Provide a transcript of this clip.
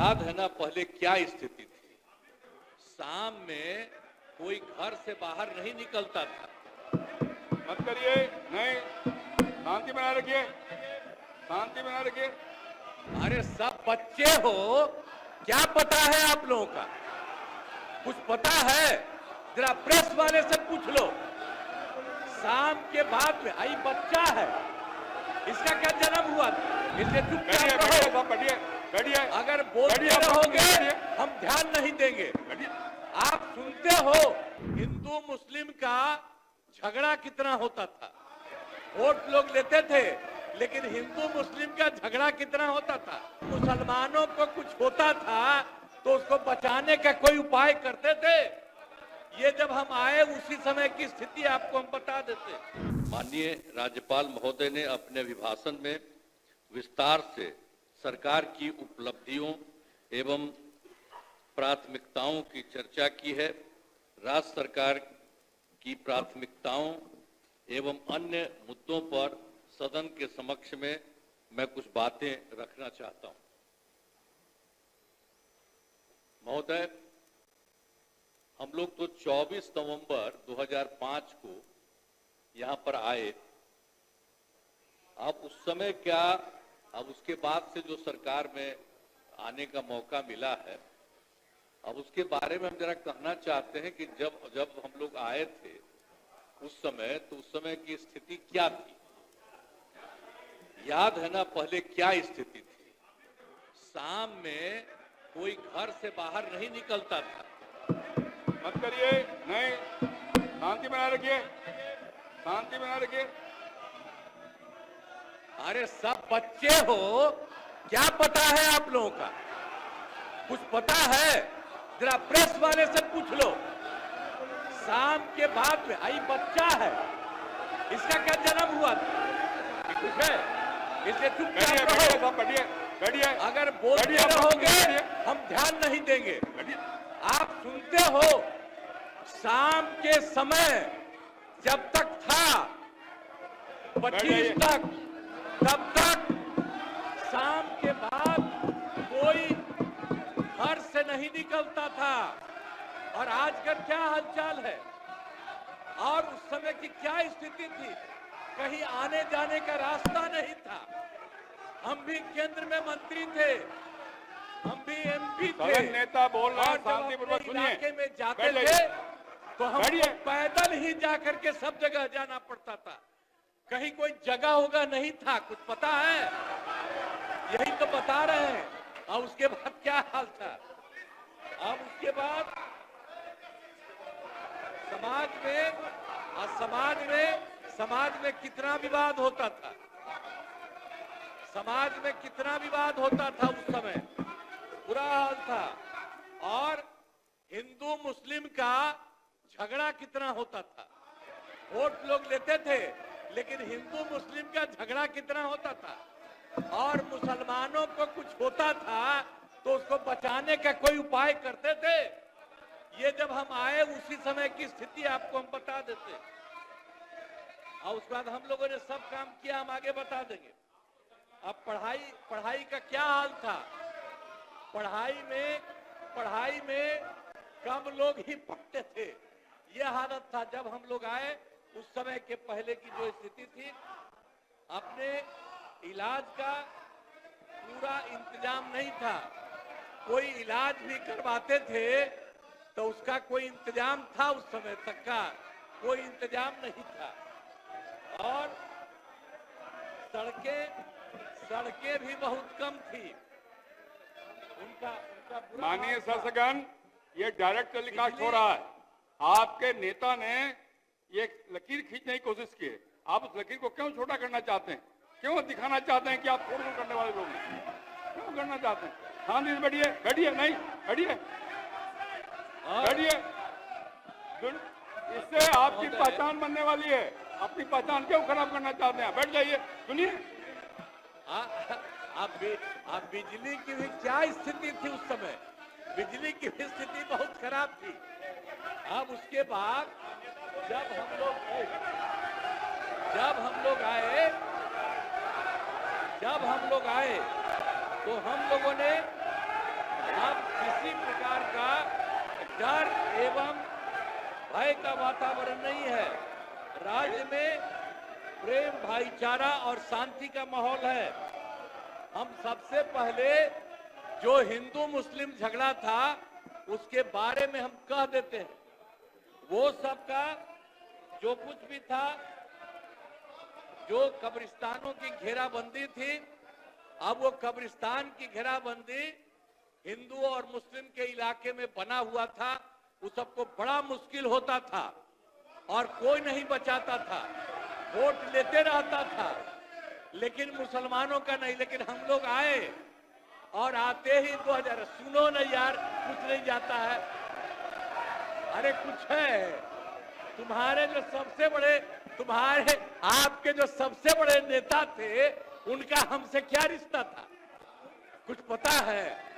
याद है ना पहले क्या स्थिति थी। शाम में कोई घर से बाहर नहीं निकलता था। मत करिए, नहीं, शांति बनाए रखिए, शांति बनाए रखिए। अरे सब बच्चे हो, क्या पता है आप लोगों का? कुछ पता है? जरा प्रेस वाले से पूछ लो। शाम के बाद में आई बच्चा है, इसका क्या जन्म हुआ था? इसलिए चुपचाप रहो। बैठिए, अगर बोलते रहोगे हम ध्यान नहीं देंगे। आप सुनते हो हिंदू मुस्लिम का झगड़ा कितना होता था। वोट लोग लेते थे, लेकिन हिंदू मुस्लिम का झगड़ा कितना होता था। मुसलमानों को कुछ होता था तो उसको बचाने का कोई उपाय करते थे। ये जब हम आए उसी समय की स्थिति आपको हम बता देते। माननीय राज्यपाल महोदय ने अपने अभिभाषण में विस्तार से सरकार की उपलब्धियों एवं प्राथमिकताओं की चर्चा की है। राज्य सरकार की प्राथमिकताओं एवं अन्य मुद्दों पर सदन के समक्ष में मैं कुछ बातें रखना चाहता हूं। महोदय, हम लोग तो 24 नवंबर 2005 को यहां पर आए। अब उस समय क्या, अब उसके बाद से जो सरकार में आने का मौका मिला है, अब उसके बारे में हम जरा कहना चाहते हैं कि जब हम लोग आए थे उस समय, तो उस समय की स्थिति क्या थी। याद है ना पहले क्या स्थिति थी। शाम में कोई घर से बाहर नहीं निकलता था। मत करिए, नहीं, शांति बनाए रखिए, शांति बनाए रखिए। अरे सब बच्चे हो, क्या पता है आप लोगों का? कुछ पता है? जरा प्रेस वाले से पूछ लो। शाम के बाद में आई बच्चा है, इसका क्या जन्म हुआ था? कुछ है? इसलिए चुपचाप रहो। बैठिए, अगर बोलते रहोगे हम ध्यान नहीं देंगे। आप सुनते हो शाम के समय जब तक था 25 तक, तब तक शाम के बाद कोई घर से नहीं निकलता था। और आज का क्या हालचाल है और उस समय की क्या स्थिति थी। कहीं आने जाने का रास्ता नहीं था। हम भी केंद्र में मंत्री थे, हम भी एमपी थे। नेता बोल रहे हैं, और शांतिपूर्वक सुनिए। इलाके में जाते थे तो हम पैदल ही जाकर के सब जगह जाना पड़ता था। कहीं कोई जगह होगा नहीं था। कुछ पता है? यही तो बता रहे हैं। और उसके बाद क्या हाल था। अब उसके बाद समाज में कितना विवाद होता था। समाज में कितना विवाद होता था उस समय, बुरा हाल था। और हिंदू मुस्लिम का झगड़ा कितना होता था। वोट लोग लेते थे, लेकिन हिंदू मुस्लिम का झगड़ा कितना होता था। और मुसलमानों को कुछ होता था तो उसको बचाने का कोई उपाय करते थे। ये जब हम आए उसी समय की स्थिति आपको हम बता देते। और उसके बाद हम लोगों ने सब काम किया, हम आगे बता देंगे। अब पढ़ाई का क्या हाल था। पढ़ाई में कम लोग ही पढ़ते थे। यह हालत था जब हम लोग आए। उस समय के पहले की जो स्थिति थी, अपने इलाज का पूरा इंतजाम नहीं था। कोई इलाज भी करवाते थे तो उसका कोई इंतजाम था, उस समय तक का कोई इंतजाम नहीं था। और सड़कें भी बहुत कम थी। उनका माननीय शासकगण, ये डायरेक्ट टेलीकास्ट हो रहा है। आपके नेता ने ये लकीर खींचने की कोशिश की है। आप उस लकीर को क्यों छोटा करना चाहते हैं? क्यों दिखाना चाहते हैं कि आप छोड़ करने वाले लोग हैं? क्यों करना चाहते हैं? शांति से बैठिए, नहीं, बैठिए। इससे आपकी पहचान बनने वाली है। अपनी पहचान क्यों खराब करना चाहते हैं? बैठ जाइए, सुनिए। अब बिजली की भी क्या स्थिति थी उस समय। बिजली की भी स्थिति बहुत खराब थी। अब उसके बाद जब हम लोग आए तो हम लोगों ने एवं भय का वातावरण नहीं है। राज्य में प्रेम, भाईचारा और शांति का माहौल है। हम सबसे पहले जो हिंदू मुस्लिम झगड़ा था उसके बारे में हम कह देते हैं। वो सबका जो कुछ भी था, जो कब्रिस्तानों की घेराबंदी थी, अब वो कब्रिस्तान की घेराबंदी हिंदू और मुस्लिम के इलाके में बना हुआ था। उस सबको बड़ा मुश्किल होता था और कोई नहीं बचाता था, वोट लेते रहता था, लेकिन मुसलमानों का नहीं। लेकिन हम लोग आए और आते ही 2000, सुनो ना यार, कुछ नहीं जाता है। अरे कुछ है। तुम्हारे जो सबसे बड़े, आपके जो सबसे बड़े नेता थे, उनका हमसे क्या रिश्ता था? कुछ पता है?